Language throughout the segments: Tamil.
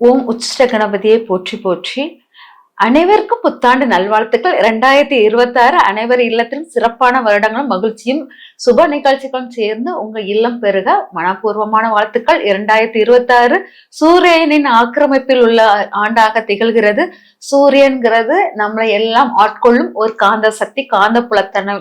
ஓம் உச்சிஷ்ட கணபதியை போற்றி போற்றி. அனைவருக்கும் புத்தாண்டு நல்வாழ்த்துக்கள். 2026 அனைவர் இல்லத்திலும் சிறப்பான வருடங்களும் மகிழ்ச்சியும் சுப நிகழ்ச்சிகளும் சேர்ந்து உங்க இல்லம் பெருக மனப்பூர்வமான வாழ்த்துக்கள். 2026 சூரியனின் ஆக்கிரமிப்பில் உள்ள ஆண்டாக திகழ்கிறது. சூரியன்கிறது நம்மளை எல்லாம் ஆட்கொள்ளும் ஒரு காந்த சக்தி, காந்த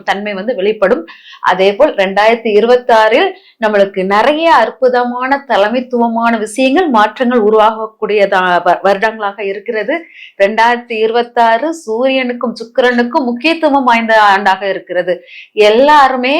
தன்மை வெளிப்படும். அதே போல் 2026 நம்மளுக்கு நிறைய அற்புதமான தலைமைத்துவமான விஷயங்கள், மாற்றங்கள் உருவாகக்கூடியதா வருடங்களாக இருக்கிறது. 2026 சூரியனுக்கும் சுக்கிரனுக்கும் முக்கியத்துவம் வாய்ந்த ஆண்டாக இருக்கிறது. எல்லாருமே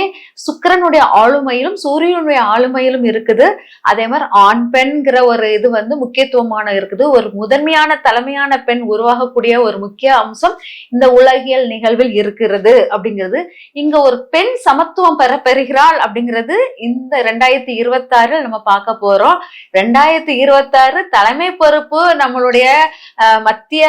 சுக்கிரனுடைய ஆளுமையிலும் சூரியனுடைய ஆளுமையிலும் இருக்குது. அதே மாதிரி ஆண் பெண்கிற ஒரு இது முக்கியத்துவமான இருக்குது. ஒரு முதன்மையான தலைமையான பெண் உருவாகக்கூடிய ஒரு முக்கிய அம்சம் இந்த உலகியல் நிகழ்வில் இருக்கிறது அப்படிங்கிறது. இங்க ஒரு பெண் சமத்துவம் பெறுகிறாள் அப்படிங்கிறது இந்த 2026 நம்ம பார்க்க போறோம். 2026 தலைமை பொறுப்பு நம்மளுடைய மத்திய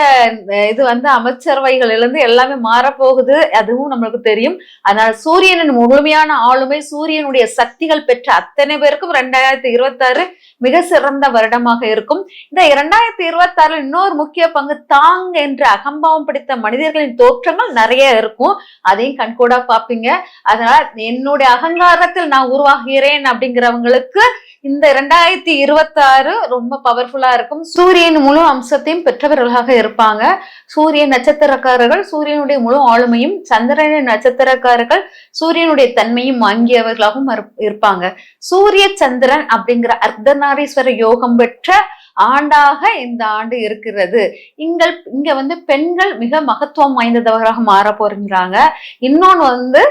இது அமைச்சரவைகளிலிருந்து எல்லாமே மாறப்போகுது. அதுவும் நம்மளுக்கு தெரியும். அதனால சூரியனின் முழுமையான ஆளுமை, சூரியனுடைய சக்திகள் பெற்ற அத்தனை பேருக்கும் 2026 மிக சிறந்த வருடமாக இருக்கும். இந்த 2026 இன்னொரு முக்கிய பங்கு தாங் என்ற அகம்பாவம் பிடித்த மனிதர்களின் தோற்றங்கள் நிறைய இருக்கும். அதையும் கண்கூடா பார்ப்பீங்க. அதனால என்னுடைய அகங்காரத்தில் நான் உருவாகிறேன் அப்படிங்கிறவங்களுக்கு இந்த 2026 ரொம்ப பவர்ஃபுல்லா இருக்கும். சூரியன் முழு அம்சத்தையும் பெற்றவர்களாக இருப்பாங்க. சூரிய நட்சத்திரக்காரர்கள் சூரியனுடைய முழு ஆளுமையும், சந்திரனின் நட்சத்திரக்காரர்கள் சூரியனுடைய தன்மையும் வாங்கியவர்களாகவும் இருப்பாங்க. சூரிய சந்திரன் அப்படிங்கிற அர்த்தநாரீஸ்வர யோகம் பெற்ற ஆண்டாக இந்த ஆண்டு இருக்கிறது. இங்க பெண்கள் மிக மகத்துவம் வாய்ந்தவராக மாற போகிறாங்க. இன்னொன்னு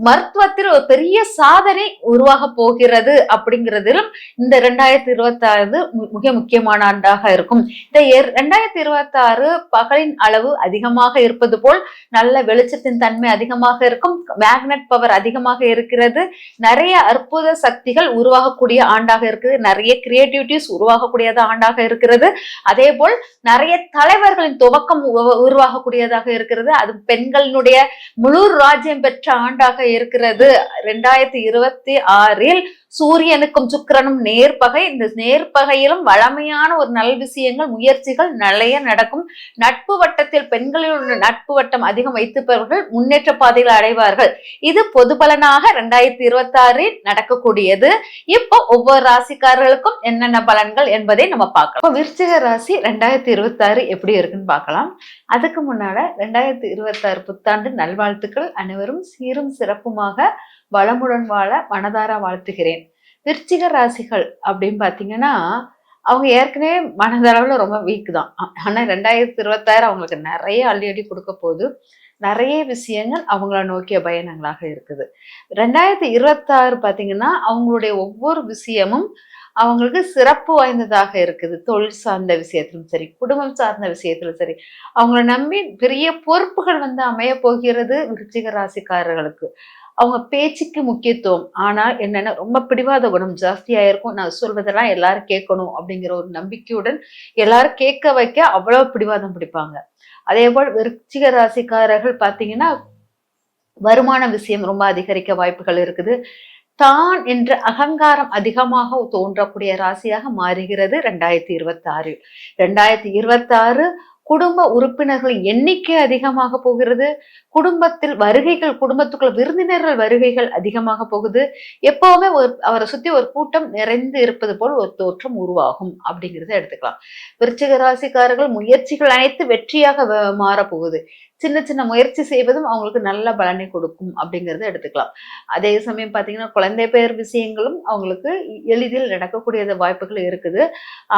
மருத்துவத்தில் ஒரு பெரிய சாதனை உருவாக போகிறது அப்படிங்கிறதிலும் இந்த 2026 மிக முக்கியமான ஆண்டாக இருக்கும். இந்த 2026 பகலின் அளவு அதிகமாக இருப்பது போல் நல்ல வெளிச்சத்தின் தன்மை அதிகமாக இருக்கும். மேக்னெட் பவர் அதிகமாக இருக்கிறது. நிறைய அற்புத சக்திகள் உருவாகக்கூடிய ஆண்டாக இருக்குது. நிறைய கிரியேட்டிவிட்டிஸ் உருவாகக்கூடியது ஆண்டாக இருக்கிறது. அதே போல் நிறைய தலைவர்களின் துவக்கம் உருவாகக்கூடியதாக இருக்கிறது. அது பெண்களினுடைய முழு ராஜ்யம் பெற்ற ஆண்டாக இருக்கிறது. 2026 சூரியனுக்கும் சுக்கிரனும் நேர்பகை. இந்த நேர்பகையிலும் வளமையான ஒரு நல் விஷயங்கள், முயற்சிகள் நிறைய நடக்கும். நட்பு வட்டத்தில் பெண்களின் நட்பு வட்டம் அதிகம் வைத்திருப்பவர்கள் முன்னேற்ற பாதைகளை அடைவார்கள். இது பொது பலனாக 2026 நடக்கக்கூடியது. இப்போ ஒவ்வொரு ராசிக்காரர்களுக்கும் என்னென்ன பலன்கள் என்பதை நம்ம பார்க்கலாம். விருச்சிக ராசி 2026 எப்படி இருக்குன்னு பார்க்கலாம். அதுக்கு முன்னால 2026 புத்தாண்டு நல்வாழ்த்துக்கள். அனைவரும் சீரும் சிறப்புமாக வளமுடன் வாழ மனதார வாழ்த்துகிறேன். விருச்சிக ராசிகள் அப்படின்னு பாத்தீங்கன்னா அவங்க ஏற்கனவே மனதளவுல ரொம்ப வீக் தான். ஆனா 2026 அவங்களுக்கு நிறைய அள்ளி கொடுக்க போகுது. நிறைய விஷயங்கள் அவங்கள நோக்கிய பயணங்களாக இருக்குது. 2026 பாத்தீங்கன்னா அவங்களுடைய ஒவ்வொரு விஷயமும் அவங்களுக்கு சிறப்பு வாய்ந்ததாக இருக்குது. தொழில் சார்ந்த விஷயத்திலும் சரி, குடும்பம் சார்ந்த விஷயத்திலும் சரி, அவங்கள நம்பி பெரிய பொறுப்புகள் அமைய போகிறது விருச்சிக ராசிக்காரர்களுக்கு. அவங்க பேச்சுக்கு முக்கியத்துவம். ஆனால் என்னன்னா ரொம்ப பிடிவாத குணம் ஜாஸ்தியா இருக்கும். நான் சொல்வதெல்லாம் எல்லாரும் கேட்கணும் அப்படிங்கிற ஒரு நம்பிக்கையுடன் எல்லாரும் கேட்க வைக்க அவ்வளவு பிடிவாதம் பிடிப்பாங்க. அதே போல் விருச்சிக ராசிக்காரர்கள் பாத்தீங்கன்னா வருமான விஷயம் ரொம்ப அதிகரிக்க வாய்ப்புகள் இருக்குது. தான் என்ற அகங்காரம் அதிகமாக தோன்றக்கூடிய ராசியாக மாறுகிறது 2026. 2026 குடும்ப உறுப்பினர்கள் எண்ணிக்கை அதிகமாக போகிறது. குடும்பத்தில் வருகைகள், குடும்பத்துக்குள்ள விருந்தினர்கள் வருகைகள் அதிகமாக போகுது. எப்பவுமே அவரை சுத்தி ஒரு கூட்டம் நிறைந்து இருப்பது போல் ஒரு தோற்றம் உருவாகும் அப்படிங்கிறத எடுத்துக்கலாம். விருச்சிக ராசிக்காரர்கள் முயற்சிகள் அனைத்து வெற்றியாக மாறப்போகுது. சின்ன சின்ன முயற்சி செய்வதும் அவங்களுக்கு நல்ல பலனை கொடுக்கும் அப்படிங்கிறத எடுத்துக்கலாம். அதே சமயம் பார்த்தீங்கன்னா குழந்தை பெயர் விஷயங்களும் அவங்களுக்கு எளிதில் நடக்கக்கூடிய வாய்ப்புகள் இருக்குது.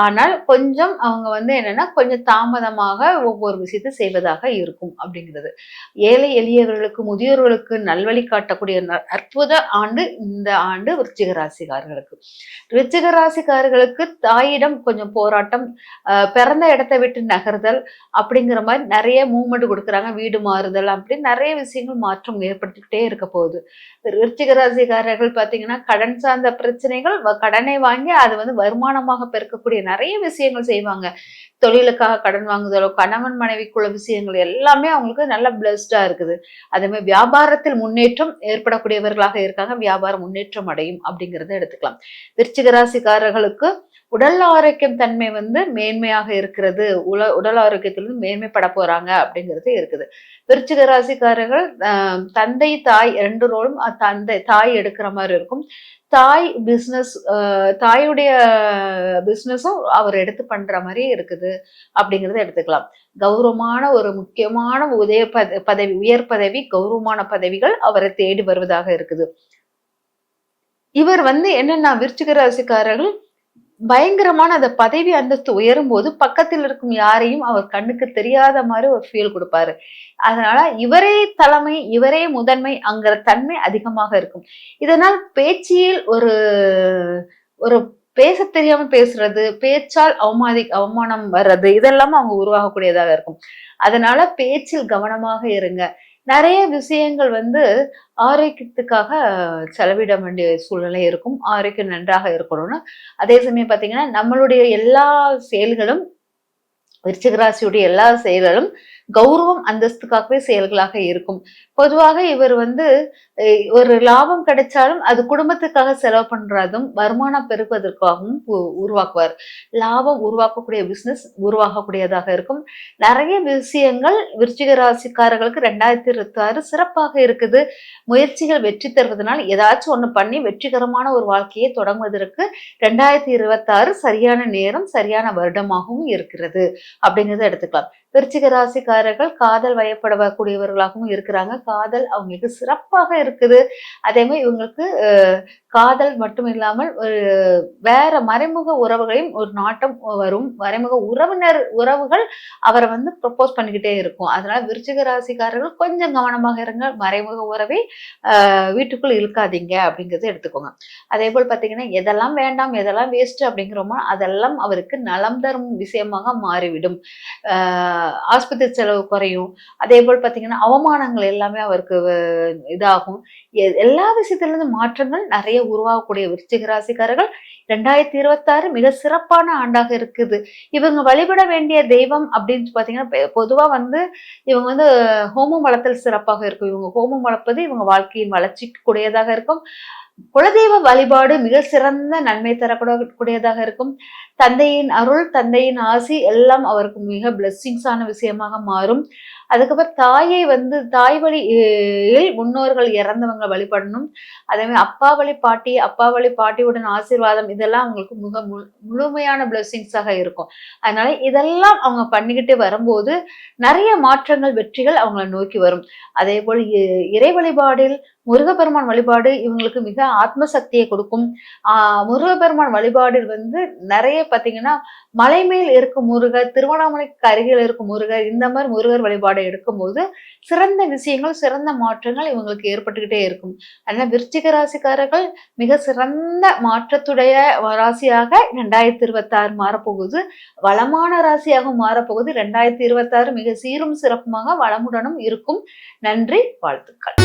ஆனால் கொஞ்சம் அவங்க என்னன்னா கொஞ்சம் தாமதமாக ஒவ்வொரு விஷயத்தை செய்வதாக இருக்கும் அப்படிங்கிறது. ஏழை எளியவர்களுக்கு, முதியோர்களுக்கு நல்வழி காட்டக்கூடிய அற்புத ஆண்டு இந்த ஆண்டு விருச்சிக ராசிக்காரர்களுக்கு. விருச்சிக ராசிக்காரர்களுக்கு தாயிடம் கொஞ்சம் போராட்டம், பிறந்த இடத்தை விட்டு நகர்தல் அப்படிங்கிற மாதிரி நிறைய மூவ்மெண்ட் கொடுக்குறாங்க. வீடு மாறுதல் அப்படி நிறைய விஷயங்கள் மாற்றம் ஏற்படுத்திக்கிட்டே இருக்க போகுது. விருச்சிக ராசிக்காரர்கள் பாத்தீங்கன்னா கடன் சார்ந்த பிரச்சனைகள், கடனை வாங்கி அது வருமானமாக பெருக்கக்கூடிய நிறைய விஷயங்கள் செய்வாங்க. தொழிலுக்காக கடன் வாங்குதலோ, கணவன் மனைவிக்குள்ள விஷயங்கள் எல்லாமே அவங்களுக்கு நல்ல பிளஸ்டா இருக்குது. அதே மாதிரி வியாபாரத்தில் முன்னேற்றம் ஏற்படக்கூடியவர்களாக இருக்காங்க. வியாபாரம் முன்னேற்றம் அடையும் அப்படிங்கிறத எடுத்துக்கலாம். விருச்சிக ராசிக்காரர்களுக்கு உடல் ஆரோக்கியம் தன்மை வந்து மேன்மையாக இருக்கிறது. உடல் ஆரோக்கியத்திலிருந்து மேன்மைப்பட போறாங்க அப்படிங்கிறது இருக்குது. விருச்சிக ராசிக்காரர்கள் தந்தை தாய் 2 ரோலும் தாய் எடுக்கிற மாதிரி இருக்கும். தாய் பிசினஸ் தாயுடைய பிசினஸும் அவர் எடுத்து பண்ற மாதிரி இருக்குது அப்படிங்கறத எடுத்துக்கலாம். கௌரவமான ஒரு முக்கியமான உயர் பதவி கௌரவமான பதவிகள் அவரை தேடி வருவதாக இருக்குது. இவர் வந்து என்னன்னா விருச்சிக ராசிக்காரர்கள் பயங்கரமான அந்த பதவி அந்தஸ்து உயரும் போது பக்கத்தில் இருக்கும் யாரையும் அவர் கண்ணுக்கு தெரியாத மாதிரி ஒரு ஃபீல் கொடுப்பாரு. அதனால இவரே தலைமை, இவரே முதன்மை அங்கிற தன்மை அதிகமாக இருக்கும். இதனால் பேச்சில் ஒரு ஒரு பேச தெரியாம பேசுறது, பேச்சால் அவமானம் வர்றது இதெல்லாம் அவங்க உருவாகக்கூடியதாக இருக்கும். அதனால பேச்சில் கவனமாக இருங்க. நிறைய விஷயங்கள் வந்து ஆரோக்கியத்துக்காக செலவிட வேண்டிய சூழ்நிலை இருக்கும். ஆரோக்கியம் நன்றாக இருக்கணும்னு. அதே சமயம் பாத்தீங்கன்னா நம்மளுடைய எல்லா செயல்களும் விருச்சிக ராசியுடைய எல்லா செயல்களும் கௌரவம் அந்தஸ்துக்காகவே செயல்களாக இருக்கும். பொதுவாக இவர் வந்து ஒரு லாபம் கிடைச்சாலும் அது குடும்பத்துக்காக செலவு பண்றதும் வருமானம் பெருக்குவதற்காகவும் உருவாக்குவார். லாபம் உருவாக்கக்கூடிய பிசினஸ் உருவாகக்கூடியதாக இருக்கும். நிறைய விஷயங்கள் விருச்சிக ராசிக்காரர்களுக்கு 2026 சிறப்பாக இருக்குது. முயற்சிகள் வெற்றி தருவதனால் ஏதாச்சும் ஒண்ணு பண்ணி வெற்றிகரமான ஒரு வாழ்க்கையை தொடங்குவதற்கு 2026 சரியான நேரம், சரியான வருடமாகவும் இருக்கிறது அப்படிங்கிறத எடுத்துக்கலாம். விருச்சிக ராசிக்காரர்கள் காதல் வயப்படக்கூடியவர்களாகவும் இருக்கிறாங்க. காதல் அவங்களுக்கு சிறப்பாக இருக்குது. அதே மாதிரி இவங்களுக்கு காதல் மட்டும் இல்லாமல் வேற மறைமுக உறவுகளையும் ஒரு நாட்டம் வரும். மறைமுக உறவுகள் அவரை வந்து ப்ரப்போஸ் பண்ணிக்கிட்டே இருக்கும். அதனால விருச்சிக ராசிக்காரர்கள் கொஞ்சம் கவனமாக இருங்க. மறைமுக உறவை வீட்டுக்குள் இழுக்காதீங்க அப்படிங்கிறத எடுத்துக்கோங்க. அதே போல் பார்த்தீங்கன்னா எதெல்லாம் வேண்டாம், எதெல்லாம் வேஸ்ட் அப்படிங்கிறோமோ அதெல்லாம் அவருக்கு நலம் தரும் விஷயமாக மாறிவிடும். ஆஸ்பத்திரி செலவு குறையும். அதே போல் பார்த்தீங்கன்னா அவமானங்கள் எல்லாமே அவருக்கு இதாகும். எல்லா விஷயத்துல இருந்து மாற்றங்கள் நிறைய உருவாகக்கூடிய விருச்சிக ராசிக்காரர்கள் 2026 மிக சிறப்பான ஆண்டாக இருக்குது. இவங்க வழிபட வேண்டிய தெய்வம் அப்படின்னு பாத்தீங்கன்னா பொதுவா வந்து இவங்க வந்து ஹோமம் வளர்த்தல் சிறப்பாக இருக்கும். இவங்க ஹோமம் வளர்ப்பது இவங்க வாழ்க்கையின் வளர்ச்சிக்கு கூடியதாக இருக்கும். குலதெய்வ வழிபாடு மிக சிறந்த நன்மை தரக்கூடியதாக இருக்கும். தந்தையின் அருள், தந்தையின் ஆசி எல்லாம் அவருக்கு மிக பிளெஸ்ஸிங்ஸான விஷயமாக மாறும். அதுக்கப்புறம் தாயை வந்து தாய் வழியில் முன்னோர்கள் இறந்தவங்க வழிபடணும். அதே மாதிரி அப்பா வழி பாட்டியுடன் ஆசீர்வாதம் இதெல்லாம் அவங்களுக்கு முழுமையான பிளெஸ்ஸிங்ஸாக இருக்கும். அதனால இதெல்லாம் அவங்க பண்ணிக்கிட்டே வரும்போது நிறைய மாற்றங்கள், வெற்றிகள் அவங்களை நோக்கி வரும். அதே போல் இறை வழிபாடில் முருகப்பெருமான் வழிபாடு இவங்களுக்கு மிக ஆத்ம சக்தியை கொடுக்கும். முருகப்பெருமான் வழிபாடில் வந்து நிறைய பாத்தீங்கன்னா மலை மேல் இருக்கும் முருகர், திருவண்ணாமலைக்கு அருகில் இருக்கும் முருகர், இந்த மாதிரி முருகர் வழிபாடை எடுக்கும்போது சிறந்த விஷயங்கள், சிறந்த மாற்றங்கள் இவங்களுக்கு ஏற்பட்டுக்கிட்டே இருக்கும். அதனால விருச்சிக ராசிக்காரர்கள் மிக சிறந்த மாற்றத்துடைய ராசியாக 2026 மாறப்போகுது. வளமான ராசியாக மாறப்போகுது. 2026 மிக சீரும் சிறப்புமாக வளமுடனும் இருக்கும். நன்றி, வாழ்த்துக்கள்.